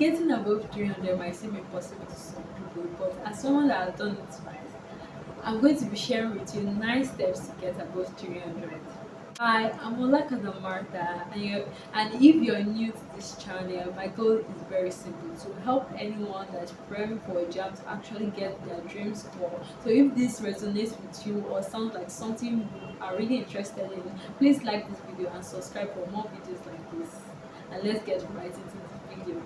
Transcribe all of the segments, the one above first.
Getting above 300 might seem impossible to some people, but as someone that has done it twice, I'm going to be sharing with you 9 steps to get above 300. Hi, I'm Olakana Martha, and if you're new to this channel, my goal is very simple to help anyone that's preparing for a job to actually get their dream score. So if this resonates with you or sounds like something you are really interested in, please like this video and subscribe for more videos like this. And let's get right into the video,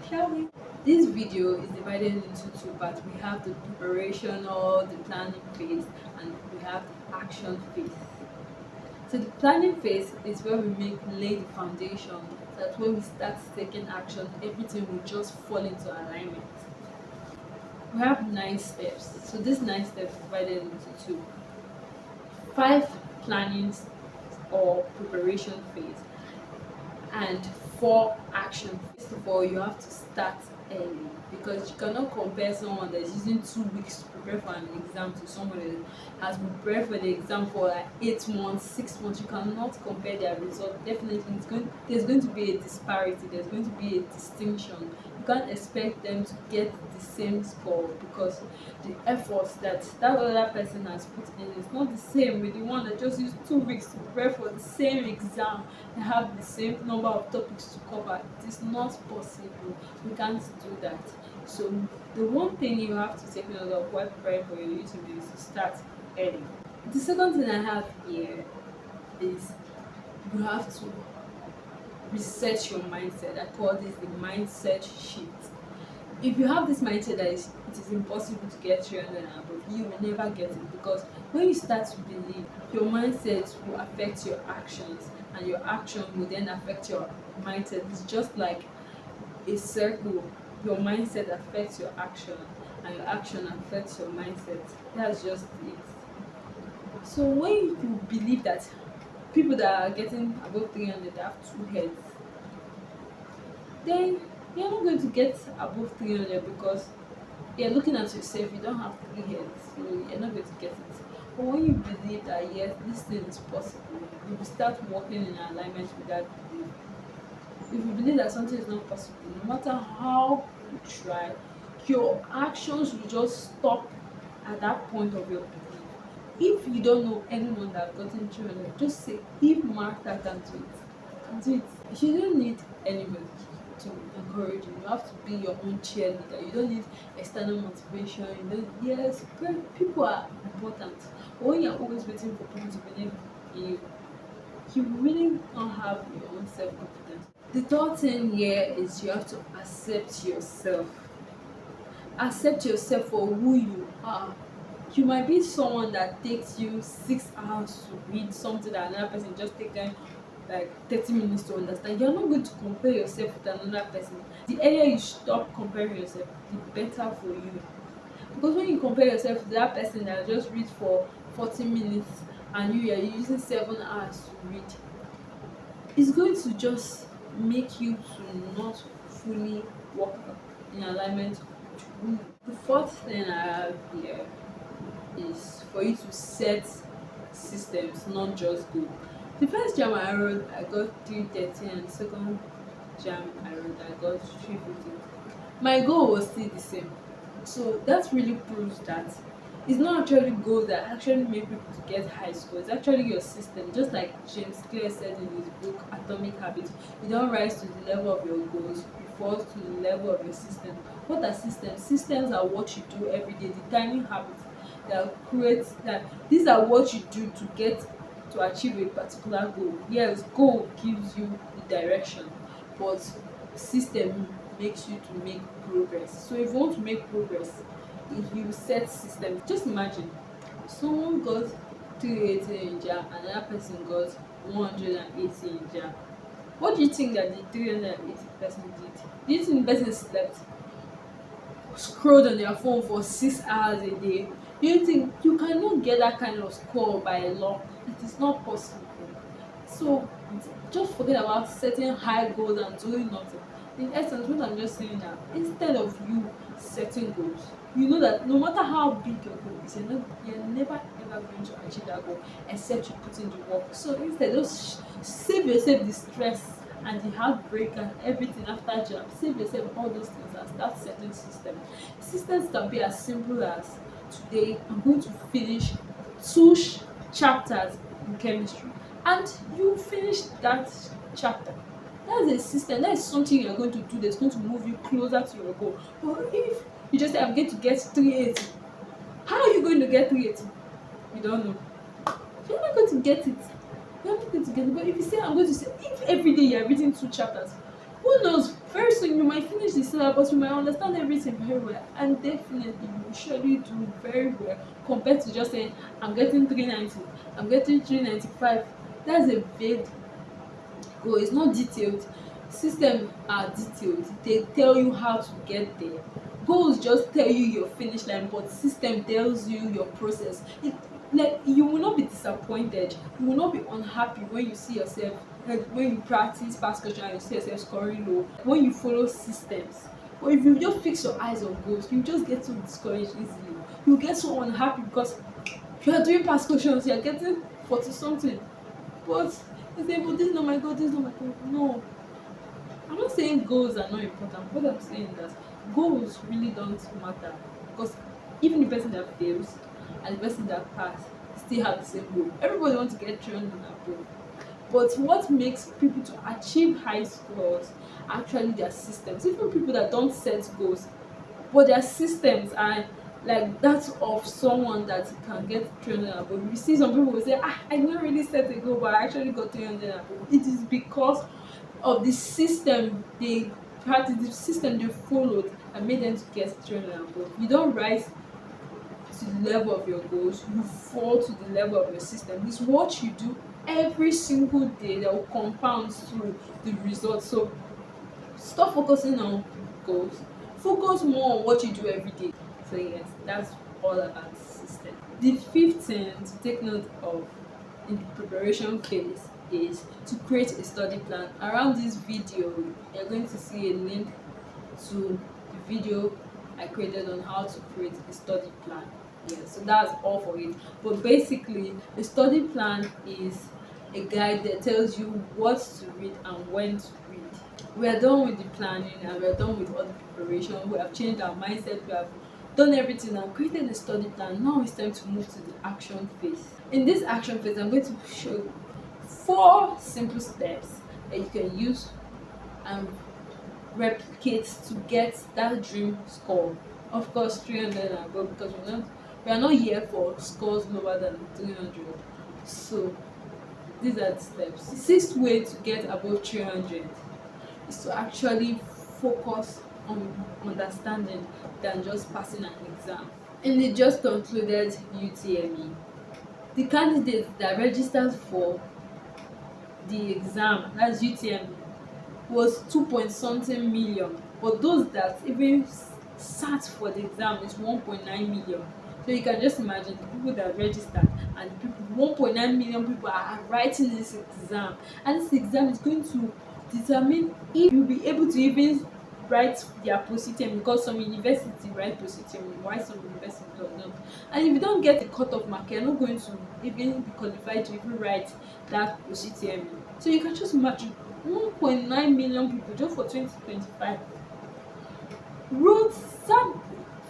shall we? This video is divided into two parts. We have the preparation or the planning phase, and we have the action phase. So the planning phase is where we lay the foundation, so that when we start taking action, everything will just fall into alignment. We have 9 steps. So these 9 steps are divided into two. 5 planning or preparation phase, and 4 action. First of all, you have to start early, because you cannot compare someone that's using 2 weeks to prepare for an exam to someone that has been prepared for the exam for like 8 months, 6 months. You cannot compare their result. Definitely there's going to be a disparity, there's going to be a distinction. You can't expect them to get the same score, because the efforts that other person has put in is not the same with the one that just used 2 weeks to prepare for the same exam and have the same number of topics to cover. It is not possible. We can't do that. So the one thing you have to take note of while preparing for your UTME is to start early. The second thing I have here is you have to reset your mindset. I call this the mindset shift. If you have this mindset that it is impossible to get 300 and above, you will never get it, because when you start to believe, your mindset will affect your actions, and your action will then affect your mindset. It's just like a circle. Your mindset affects your action, and your action affects your mindset. That's just it. So when you believe that people that are getting above 300 have 2 heads, then you're not going to get above 300, because you're looking at yourself, you don't have 3 heads, so you're not going to get it. But when you believe that yes, this thing is possible, you will start working in alignment with that belief. If you believe that something is not possible, no matter how you try, your actions will just stop at that point of your belief. If you don't know anyone that has gotten 300, just say, if Martha can do it, I can do it. You don't need anybody to encourage you. You have to be your own cheerleader. You don't need external motivation. You don't, yes, people are important. But when you're always waiting for people to believe in you, you really don't have your own self-confidence. The third thing here is you have to accept yourself. Accept yourself for who you are. You might be someone that takes you 6 hours to read something that another person just take them like 30 minutes to understand. You're not going to compare yourself with another person. The earlier you stop comparing yourself, the better for you. Because when you compare yourself to that person that just reads for 40 minutes and you are using 7 hours to read, it's going to just make you to not fully work in alignment with who. The fourth thing I have here is for you to set systems, not just goals. The first Jamb I wrote, I got 330, and the second Jamb I wrote, I got 350. My goal was still the same. So that really proves that it's not actually goals that actually make people to get high scores. It's actually your system. Just like James said in his book Atomic Habits, you don't rise to the level of your goals, you fall to the level of your system. What are systems? Systems are what you do every day, the tiny habits that create that. These are what you do to achieve a particular goal. Yes, goal gives you the direction, but system makes you to make progress. So if you want to make progress, if you set system, just imagine someone got 380 in Jamb, another person got 180 in Jamb. What do you think that the 380 person did? Do you think the person slept, scrolled on their phone for 6 hours a day? Do you think you cannot get that kind of score by luck? It is not possible. So just forget about setting high goals and doing nothing. In essence, what I'm just saying now, instead of you setting goals, you know that no matter how big your goal is, you're never ever going to achieve that goal except you put in the work. So instead, just save yourself the stress and the heartbreak and everything after Jamb. Save yourself all those things and start setting systems. Systems can be as simple as, today I'm going to finish two chapters in chemistry, and you finish that chapter. That's a system. That is something you're going to do that's going to move you closer to your goal. But if you just say, I'm going to get 380, how are you going to get 380? You don't know. You're not going to get it. You're not going to get it. But if you say, I'm going to say, if every day you're reading 2 chapters, who knows? Very soon you might finish the syllabus, you might understand everything very well, and definitely you will surely do very well compared to just saying, I'm getting 390, I'm getting 395. That's a vague goal. It's not detailed. Systems are detailed. They tell you how to get there. Goals just tell you your finish line, but system tells you your process. Like, you will not be disappointed, you will not be unhappy when you see yourself, like when you practice past question and you see yourself scoring low, when you follow systems. But if you just fix your eyes on goals, you just get so discouraged easily. You get so unhappy because you are doing past questions, you are getting 40 something, but you say, but this is not my goal, this is not my goal. No, I'm not saying goals are not important. What I'm saying is that goals really don't matter, because even the person that fails and the person that passed still have the same goal. Everybody wants to get 300 and above. But what makes people to achieve high scores are actually their systems. Even people that don't set goals, but their systems are like that of someone that can get 300 and above. You see some people will say, I didn't really set a goal, but I actually got 300 and above. It is because of the system they practice, the system they followed and made them to get 300 and above. You don't rise to the level of your goals, you fall to the level of your system. It's what you do every single day that will compound through the results. So stop focusing on goals, focus more on what you do every day. So yes, that's all about system. The fifth thing to take note of in the preparation phase is to create a study plan. Around this video you're going to see a link to the video I created on how to create a study plan. Yeah, so that's all for it. But basically, a study plan is a guide that tells you what to read and when to read. We are done with the planning and we are done with all the preparation. We have changed our mindset, we have done everything and created a study plan. Now it's time to move to the action phase. In this action phase, I'm going to show you 4 simple steps that you can use and replicate to get that dream score. Of course, 300 and above, because we are not here for scores lower than 300. So these are the steps. The 6th way to get above 300 is to actually focus on understanding than just passing an exam. In the just concluded UTME, the candidates that registered for the exam, that's UTME, was 2 point something million, but those that even sat for the exam is 1.9 million. So you can just imagine the people that registered and the people, 1.9 million people are writing this exam, and this exam is going to determine if you'll be able to even write their post-UTME, because some university write post-UTME while some university do not. And if you don't get the cut-off mark, you're not going to even be qualified to even write that post-UTME. So you can just imagine 1.9 million people just for 2025 wrote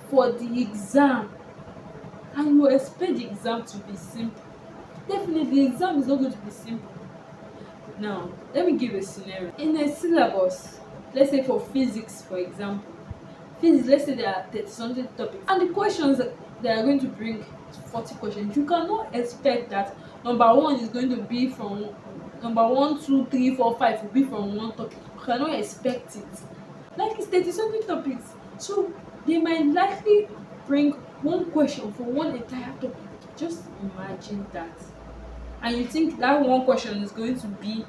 for the exam, and you expect the exam to be simple. Definitely the exam is not going to be simple. Now let me give a scenario. In a syllabus, let's say for physics, for example, physics, let's say there are 30 something topics and the questions they are going to bring 40 questions. You cannot expect that number 1 is going to be from number 1, 2, 3, 4, 5 will be from one topic. You cannot expect it. Like, it's 30 something topics, so they might likely bring one question for one entire topic. Just imagine that, and you think that one question is going to be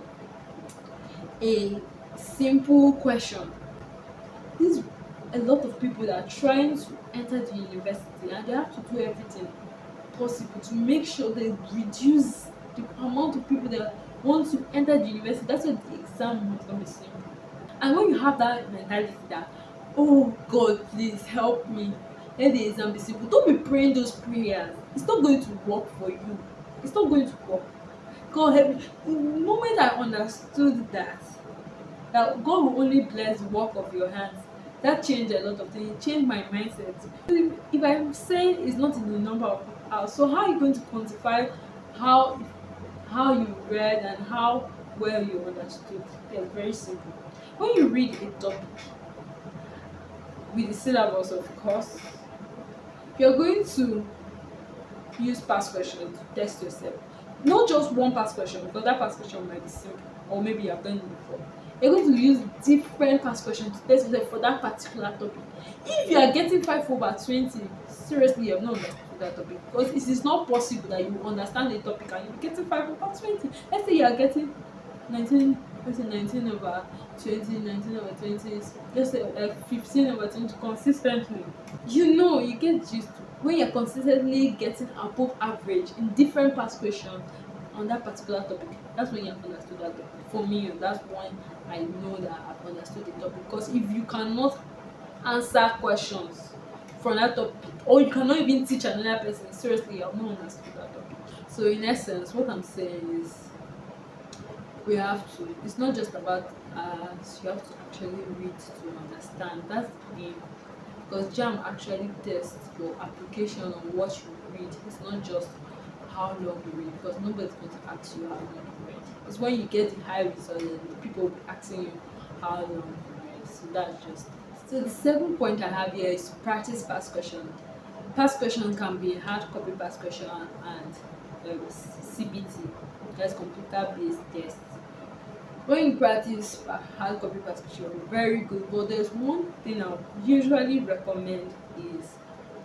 a simple question. There's a lot of people that are trying to enter the university, and they have to do everything possible to make sure they reduce the amount of people that want to enter the university. That's why the exam is going to be simple. And when you have that mentality that, oh God, please help me, let the exam be simple, don't be praying those prayers. It's not going to work for you. It's not going to work. God help me. The moment I understood that, that God will only bless the work of your hands. That changed a lot of things. It changed my mindset. If I'm saying it's not in the number of hours, so how are you going to quantify how you read and how well you understood? It's very simple. When you read a topic with the syllabus, of course, you're going to use past question to test yourself. Not just one past question, because that past question might be simple, or maybe you have done it before. You're going to use different past questions to test yourself for that particular topic. If you are getting 5/20, seriously, you have not understood that topic, because it is not possible that you understand the topic and you're getting 5/20. Let's say you are getting 19, let's say 19/20, 19/20, let's say 15/20 consistently. You get used to when you're consistently getting above average in different past questions on that particular topic. That's when you have understood that topic. For me, that's when I know that I've understood the topic. Because if you cannot answer questions from that topic, or you cannot even teach another person, seriously, you have not understood that topic. So in essence, what I'm saying is, we have to, it's not just about you have to actually read to understand. That's the aim, because Jamb actually tests your application on what you read. It's not just how long you read, because nobody's going to ask you how long you read. It's when you get the high result and people will be asking you how long you read. So that's just it. So the second point I have here is to practice past question. Past question can be hard copy past question and CBT, that's computer based test. When you practice hard copy past question, very good, but there's one thing I usually recommend is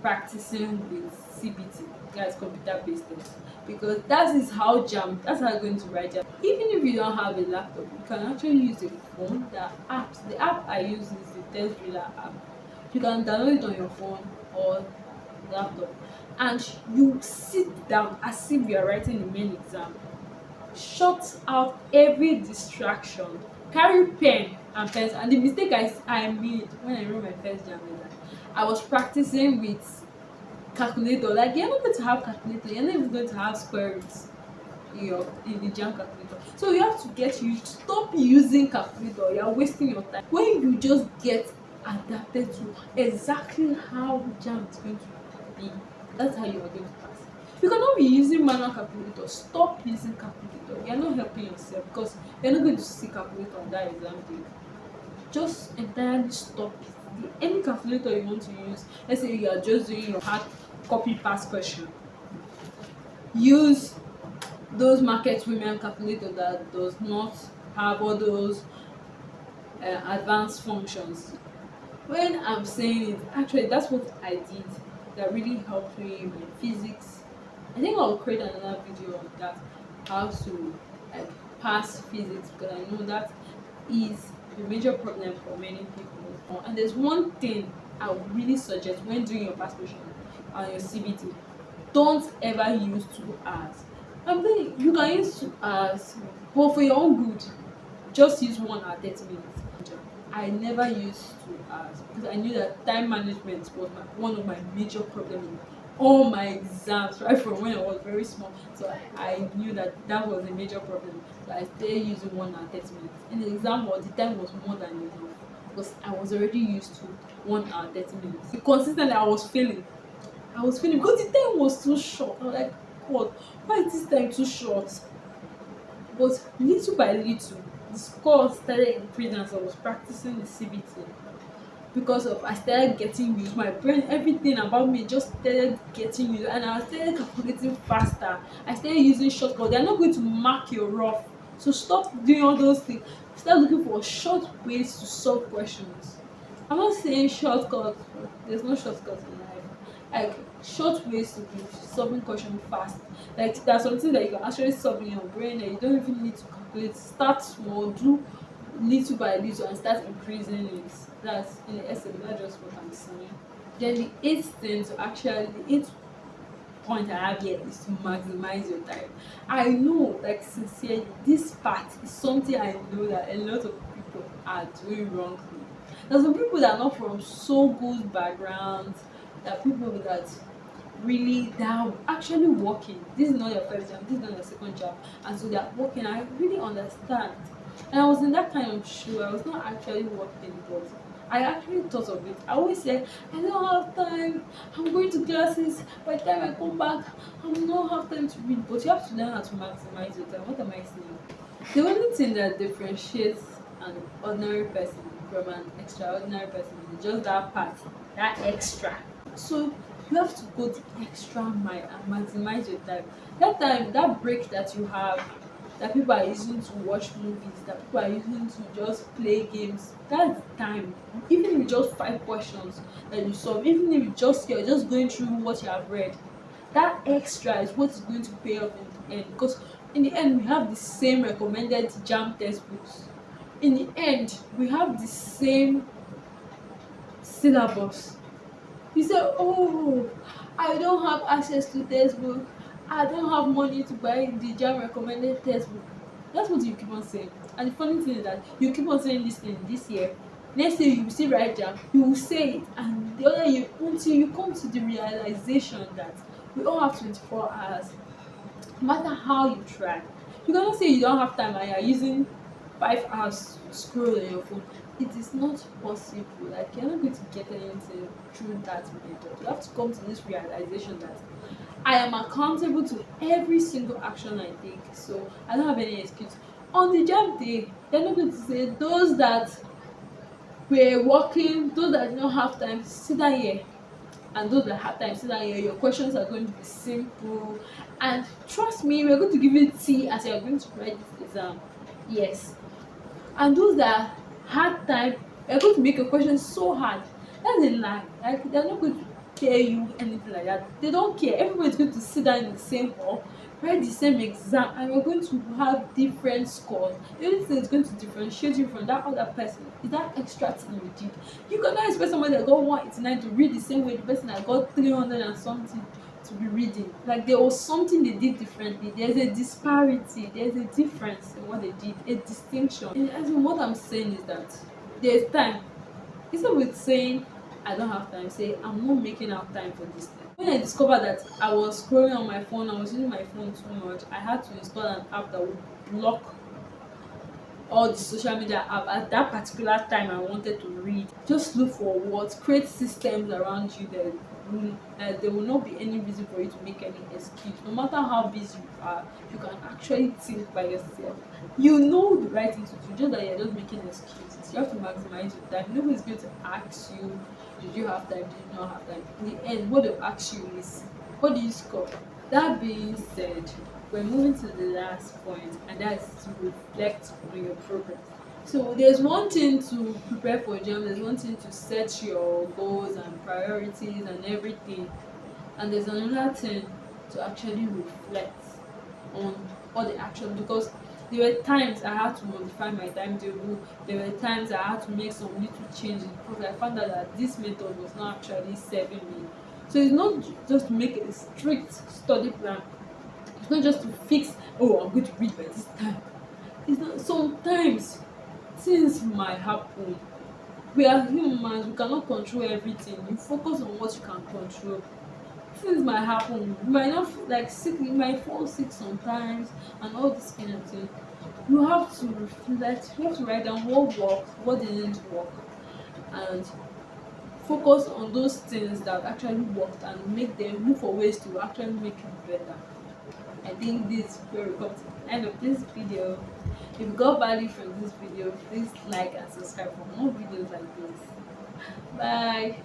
practicing with CBT, that's computer based test, because that is how that's how you're going to write Jamb. Even if you don't have a laptop, you can actually use a phone. The app I use is the test driller app. You can download it on your phone or laptop, and you sit down as if you are writing the main exam. Shut out every distraction, carry pen and pencil. And the mistake I made when I wrote my first Jamb is that I was practicing with calculator. Like, you're not going to have calculator, you're not even going to have square roots in the Jamb calculator. So you have to get used, stop using calculator, you're wasting your time. When you just get adapted to exactly how Jamb is going to be, that's how you are going to pass. You cannot be using manual calculator. Stop using calculator. You're not helping yourself, because you're not going to see calculator on that exam day. Just entirely stop it. Any calculator you want to use, let's say you are just doing your hard copy past question, use those market women calculator that does not have all those advanced functions. When I'm saying it, actually that's what I did that really helped me in physics. I think I'll create another video on that, how to like pass physics, because I know that is a major problem for many people. And there's one thing I would really suggest when doing your past question and your CBT: don't ever use 2 hours. I mean, you can use 2 hours, but for your own good, just use 1 hour 30 minutes. I never used 2 hours because I knew that time management was one of my major problems in all my exams, right from when I was very small. So I knew that that was a major problem. So I started using 1 hour 30 minutes. In the exam hall, the time was more than enough because I was already used to 1 hour 30 minutes. Consistently, I was failing because the time was too short. I was like, God, why is this time too short? But little by little, the score started increasing as I was practicing the CBT. Because of I started getting used, my brain, everything about me just started getting used, and I started calculating faster. I started using shortcuts. They're not going to mark your rough, so stop doing all those things. Start looking for short ways to solve questions. I'm not saying shortcuts, there's no shortcuts in life. Like short ways to be solving questions fast. Like there's something that you can actually solve in your brain that you don't even need to calculate. Start small, do little by little, and start increasing it. That's in essence, that's just what I'm saying. Then the eighth thing to actually, the eighth point I have here is to maximize your time. I know, like sincerely, this part is something I know that a lot of people are doing wrongly. There's some people that are not from so good backgrounds, there are people that really, they are actually working. This is not your first job, this is not your second job, and so they are working. I really understand, And I was in that kind of shoe. I was not actually working, but I actually thought of it. I always said, I don't have time. I'm going to classes. By the time I come back, I will not have time to read. But you have to learn how to maximize your time. What am I saying? The only thing that differentiates an ordinary person from an extraordinary person is just that part, that extra. So you have to go the extra mile and maximize your time, that break that you have, that people are using to watch movies, that people are using to just play games, that's time. Even with just 5 questions that you solve, even if you're just going through what you have read, that extra is what is going to pay off in the end, because in the end we have the same recommended Jamb textbooks. In the end we have the same syllabus. You say, oh, I don't have access to textbook, I don't have money to buy the Jamb recommended textbook. That's what you keep on saying. And the funny thing is that you keep on saying this thing this year, next year you will still write Jamb, you will say it, and the other year, until you come to the realization that we all have 24 hours. No matter how you try, you cannot say you don't have time and you are using 5 hours to scroll on your phone. It is not possible. Like, you're not going to get anything through that method. You have to come to this realization that I am accountable to every single action I take, so I don't have any excuse. On the job day, they're not going to say those that were working, those that did not have time, sit down here, and those that have time sit down here. Your questions are going to be simple, and trust me, we're going to give you tea as you're going to write this exam. Yes. And those that had time, we're going to make your questions so hard. That's a lie. Like, they're not going to tell you anything like that. They don't care. Everybody's going to sit down in the same hall, write the same exam, and we're going to have different scores. The only thing that's going to differentiate you from that other person is that extra thing you did. You cannot expect somebody that got 189 to read the same way the person that got 300 and something to be reading. Like, there was something they did differently. There's a disparity, there's a difference in what they did, a distinction. And I think what I'm saying is that there's time. Instead with saying I don't have time, say I'm not making out time for this thing. When I discovered that I was scrolling on my phone, I was using my phone too much, I had to install an app that would block all the social media app at that particular time I wanted to read. Just look for what, create systems around you that there will not be any reason for you to make any excuse. No matter how busy you are, you can actually think by yourself. You know the right thing to do, just that you're just making excuses. You have to maximize your time. Nobody's going to ask you, did you have time, did you not have time? In the end, what they'll ask you is, what do you score? That being said, we're moving to the last point, and that is to reflect on your progress. So there's one thing to prepare for exam, there's one thing to set your goals and priorities and everything, and there's another thing to actually reflect on all the actions, because there were times I had to modify my timetable, there were times I had to make some little changes because I found out that this method was not actually serving me. So it's not just to make a strict study plan, it's not just to fix, oh, I'm going to read by this time. It's not. Sometimes things might happen. We are humans, we cannot control everything. You focus on what you can control. Things might happen, you might not like sick, you might fall sick sometimes, and all this kind of thing. You have to reflect, you have to write down what worked, what didn't work, and focus on those things that actually worked and make them look for ways to actually make it better. I think this is where we come to the end of this video. If you got value from this video, please like and subscribe for more videos like this. Bye.